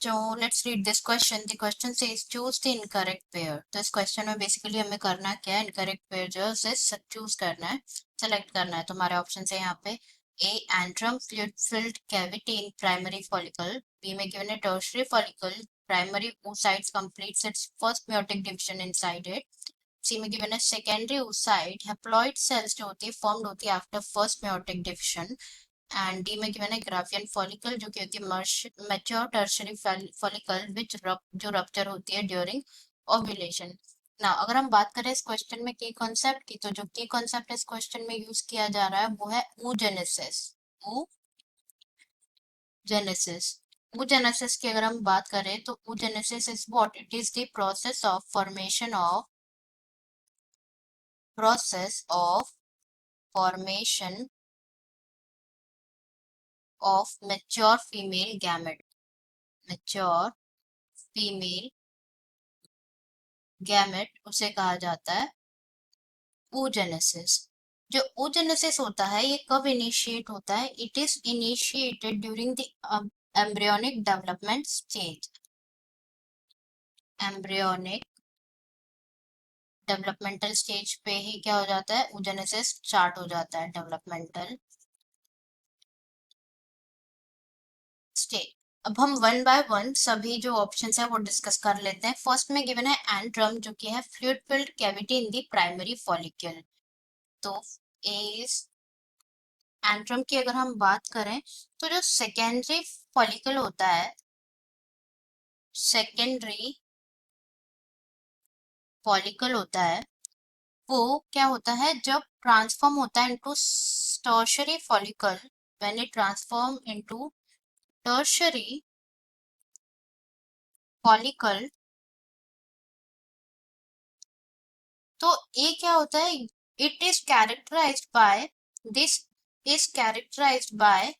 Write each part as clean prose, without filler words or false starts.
So let's read this question. The question says choose the incorrect pair. तो इस question में basically हमें करना क्या है, इनकरेक्ट पेयर जो है उसे चूज करना है, सेलेक्ट करना है. तो हमारे ऑप्शन है यहाँ पे A antrum fluid filled cavity in primary follicle, B में गिवन है tertiary follicle primary oocytes completes its first meiotic division inside it. C में गिवन है सेकेंडरी oocyte haploid cells जो होती है फॉर्म्ड होती है after first meiotic division. And D में गिवन है ग्राफियन फॉलिकल जो कि होती है मैच्योर टर्शियरी फॉलिकल विच जो रप्चर होती है ड्यूरिंग ओव्यूलेशन. ना अगर हम बात करें इस क्वेश्चन में की कॉन्सेप्ट की, तो जो की कॉन्सेप्ट इस क्वेश्चन में यूज किया जा रहा है वो है oogenesis. oogenesis की अगर हम बात करें तो oogenesis is what, it is the process of formation of mature female gamete. Mature female gamete उसे कहा जाता है oogenesis. जो oogenesis होता है ये कब इनिशिएट होता है? It is initiated during the embryonic development stage. Embryonic developmental stage पे ही क्या हो जाता है, oogenesis स्टार्ट हो जाता है, डेवलपमेंटल स्टेज. अब हम वन बाय वन सभी जो ऑप्शंस है वो डिस्कस कर लेते हैं. फर्स्ट में गिवन है एंट्रम जो कि है fluid filled cavity in the primary follicle. तो इस एंट्रम की अगर हम बात करें तो जो सेकेंडरी फॉलिकल होता है, सेकेंडरी फॉलिकल होता है वो क्या होता है जब ट्रांसफॉर्म होता है into tertiary follicle. When it transform into tertiary follicle तो ये क्या होता है, it is characterized by this is characterized by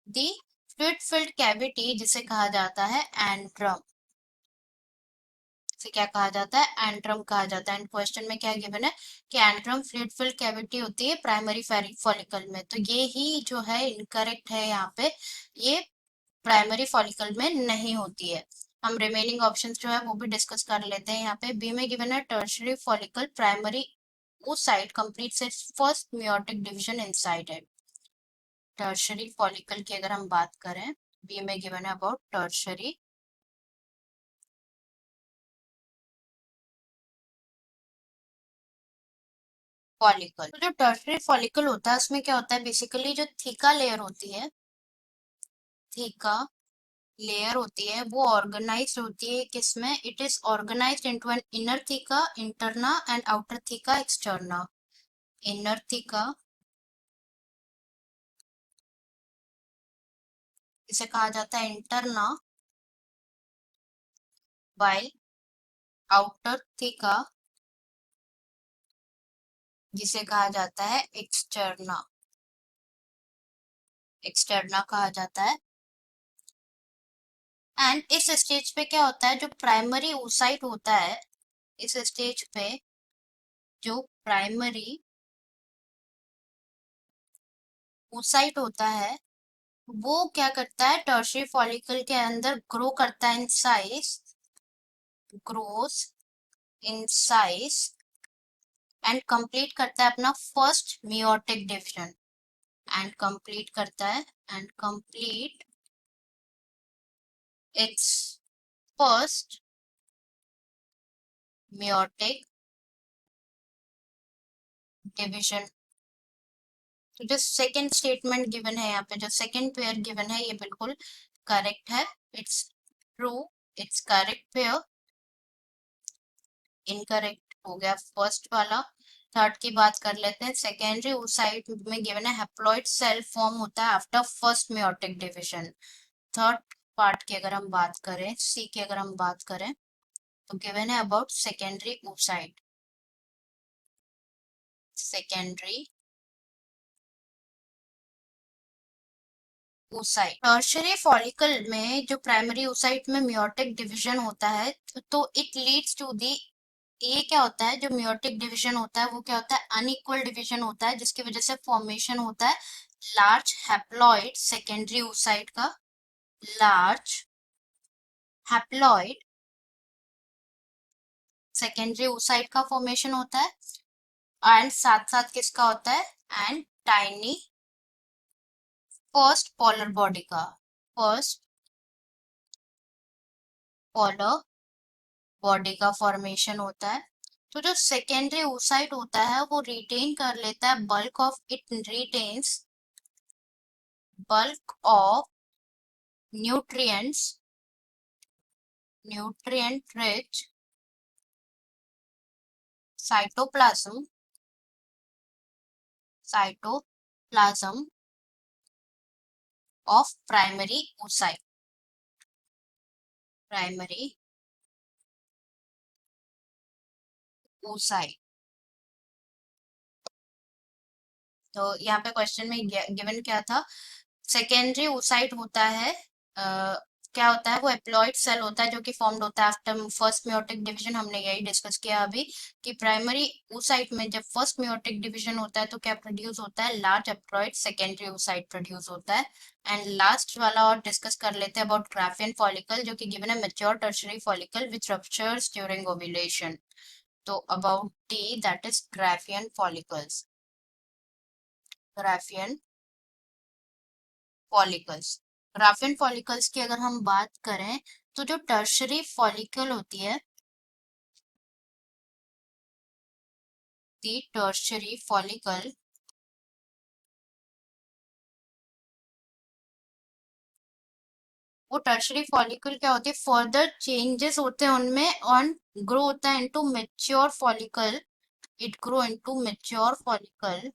the fluid filled cavity जिसे कहा जाता है एंट्रम. इसे क्या कहा जाता है, एंट्रम कहा जाता है. एंड क्वेश्चन में क्या गिवन है कि एंट्रम फ्लूइड फिल्ड कैविटी होती है प्राइमरी फॉलिकल में. तो ये ही जो है इनकरेक्ट है यहाँ पे, ये प्राइमरी फॉलिकल में नहीं होती है. हम रिमेनिंग ऑप्शंस जो है वो भी डिस्कस कर लेते हैं. यहाँ पे बी में गिवन है tertiary follicle primary oocyte completes its first meiotic division inside it. Tertiary follicle की अगर हम बात करें, बी में गिवन है अबाउट टर्शियरी फॉलिकल. तो जो टर्शियरी फॉलिकल होता है उसमें क्या होता है, बेसिकली जो थीका लेयर होती है, थीका लेयर होती है वो ऑर्गेनाइज्ड होती है किसमें, it is organised into an inner theca interna and outer theca externa. Inner theca इसे कहा जाता है इंटरना, वाइल आउटर थीका जिसे कहा जाता है एक्सटर्ना, एक्सटर्ना कहा जाता है. एंड इस स्टेज पे क्या होता है, जो प्राइमरी oocyte होता है इस स्टेज पे, जो प्राइमरी oocyte होता है वो क्या करता है, टर्शियरी फॉलिकल के अंदर ग्रो करता है in size, grows in size and complete करता है अपना first meiotic division. And complete करता है and complete its first meiotic division. तो जो सेकेंड स्टेटमेंट गिवन है यहाँ पे, जो सेकेंड पेयर गिवन है ये बिल्कुल करेक्ट है. It's true, it's correct pair. Incorrect हो गया फर्स्ट वाला. थर्ड की बात कर लेते हैं. सेकेंडरी oocyte में गिवन है हैप्लॉइड सेल फॉर्म होता है after first meiotic division. Third part की अगर हम बात करें, सी की अगर हम बात करें तो गिवन है about secondary oocyte. Secondary oocyte tertiary follicle में जो प्राइमरी oocyte में meiotic डिवीजन होता है तो इट लीड्स टू दी, ये क्या होता है जो meiotic डिवीजन होता है वो क्या होता है, अनइक्वल डिवीजन होता है जिसकी वजह से फॉर्मेशन होता है लार्ज हैप्लॉइड सेकेंडरी oocyte का, लार्ज हैप्लॉइड सेकेंडरी oocyte का फॉर्मेशन होता है एंड साथ साथ किसका होता है and tiny first polar body का फर्स्ट पोलर बॉडी का फॉर्मेशन होता है। तो जो सेकेंडरी oocyte होता है वो रिटेन कर लेता है bulk of it retains bulk of nutrients nutrient rich cytoplasm cytoplasm of primary oocyte। तो यहाँ पे क्वेश्चन में गिवन क्या था, सेकेंडरी oocyte होता है क्या होता है वो एप्लॉइड सेल होता है जो कि फॉर्म्ड होता है आफ्टर फर्स्ट मियोटिक डिवीजन। हमने यही डिस्कस किया अभी कि प्राइमरी oocyte में जब फर्स्ट मियोटिक डिवीजन होता है तो क्या प्रोड्यूस होता है large haploid secondary oocyte produce होता है। एंड लास्ट वाला और डिस्कस कर लेते हैं अबाउट ग्राफियन फॉलिकल जो कि गिवन है मैच्योर टर्शियरी फॉलिकल विच रप्चर्स ड्यूरिंग ओव्यूलेशन। तो about T that is Graafian follicles Graafian follicles Graafian follicles की अगर हम बात करें तो जो टर्शरी फॉलिकल होती है दी टर्शरी फॉलिकल वो टर्शरी फॉलिकल क्या होती है फर्दर चेंजेस होते हैं उनमें और ग्रो होता है into mature follicle it grow into mature follicle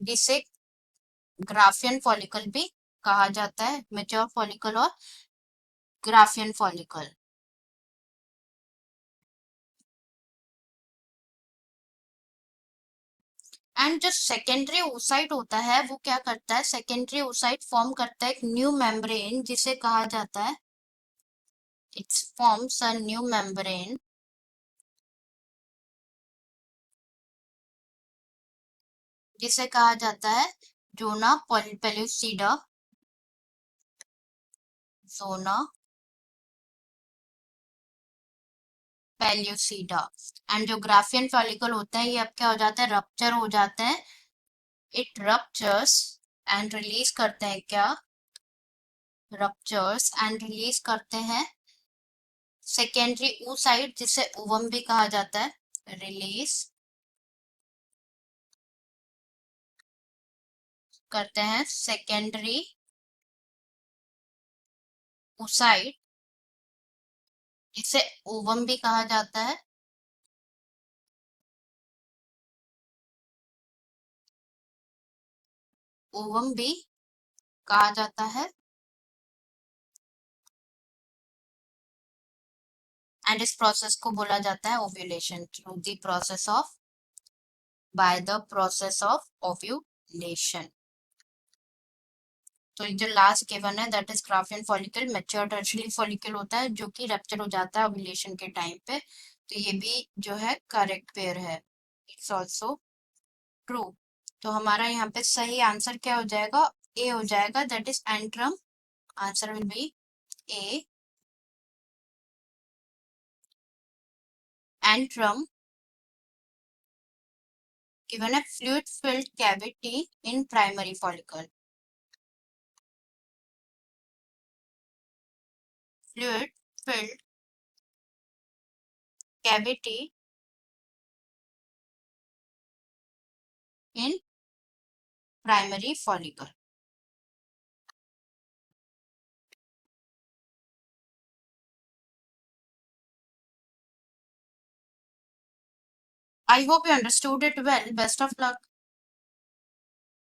जिसे ग्राफियन फॉलिकल भी कहा जाता है मैच्योर फॉलिकल और ग्राफियन फॉलिकल। एंड जो सेकेंडरी oocyte होता है वो क्या करता है सेकेंडरी oocyte फॉर्म करता है एक न्यू मेम्ब्रेन जिसे कहा जाता है it forms a new membrane जिसे कहा जाता है zona pellucida zona pellucida. And जो ग्राफियन फॉलिकल होता है ये अब क्या हो जाता है रप्चर हो जाता है इट रप्चर्स एंड रिलीज करते हैं क्या रप्चर्स एंड रिलीज करते हैं सेकेंडरी oocyte जिसे ओवम भी कहा जाता है रिलीज करते हैं सेकेंडरी oocyte जिसे ओवम भी कहा जाता है ओवम भी कहा जाता है। एंड इस प्रोसेस को बोला जाता है ovulation through the process of by the process of ovulation. तो जो लास्ट गिवन है that is Graafian follicle mature tertiary follicle होता है जो कि रप्चर हो जाता है ओव्यूलेशन के टाइम पे। तो ये भी जो है करेक्ट पेयर है इट्स ऑल्सो ट्रू। तो हमारा यहाँ पे सही आंसर क्या हो जाएगा ए हो जाएगा that is antrum answer will be A antrum given a fluid filled cavity in primary follicle fluid filled cavity in primary follicle। I hope you understood it well. Best of luck.